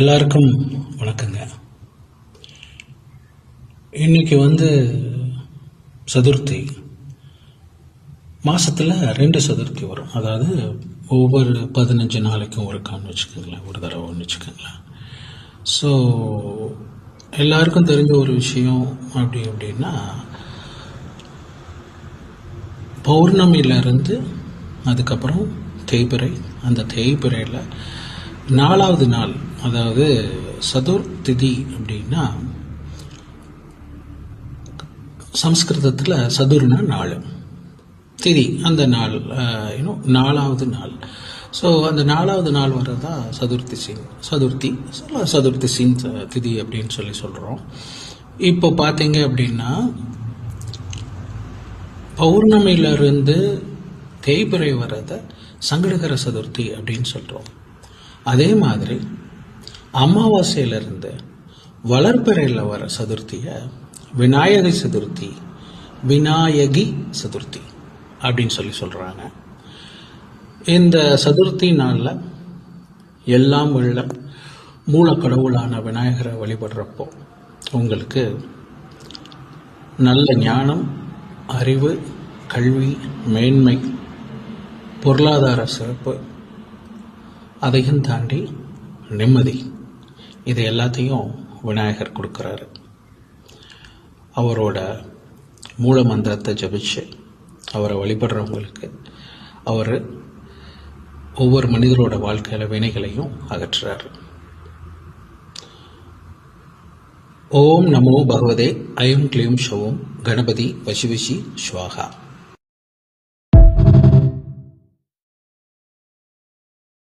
எல்லாருக்கும் வணக்கங்க. இன்னைக்கு சதுர்த்தி. மாசத்துல 2 சதுர்த்தி வரும். அதாவது ஒவ்வொரு 15 நாளைக்கும் ஒருக்கான்னு வச்சுக்கோங்களேன், ஒரு தடவைன்னு வச்சுக்கோங்களேன். ஸோ எல்லாருக்கும் தெரிஞ்ச ஒரு விஷயம் அப்படின்னா, பௌர்ணமியிலிருந்து அதுக்கப்புறம் தேய்பிறை. அந்த தேய்பிறையில் 4வது நாள், அதாவது சதுர்த்திதி அப்படின்னா சம்ஸ்கிருதத்தில் சதுர்னா 4, திதி அந்த நாள், 4வது நாள். ஸோ அந்த 4வது நாள் வர்றதா சதுர்த்தி சீன் திதி அப்படின்னு சொல்கிறோம். இப்போ பார்த்தீங்க அப்படின்னா பௌர்ணமியிலிருந்து தேய்பிறை வர்றத சங்கடகர சதுர்த்தி அப்படின்னு சொல்கிறோம். அதே மாதிரி அமாவாசையிலிருந்து வளர்பிறையில் வர சதுர்த்தியை விநாயகி சதுர்த்தி அப்படின்னு சொல்கிறாங்க. இந்த சதுர்த்தி நாளில் எல்லாம் உள்ள மூலக்கடவுளான விநாயகரை வழிபடுறப்போ உங்களுக்கு நல்ல ஞானம், அறிவு, கல்வி, மேன்மை, பொருளாதார சிறப்பு, அதையும் தாண்டி நிம்மதி, இது எல்லாத்தையும் விநாயகர் கொடுக்குறாரு. அவரோட மூல மந்திரத்தை ஜபிச்சு அவரை வழிபடுறவங்களுக்கு அவர் ஒவ்வொரு மனிதரோட வாழ்க்கையில வினைகளையும் அகற்றுறாரு. ஓம் நமோ பகவதே ஐம் க்ளீம் ஷவும் கணபதி வசிவிஷி ஸ்வாகா.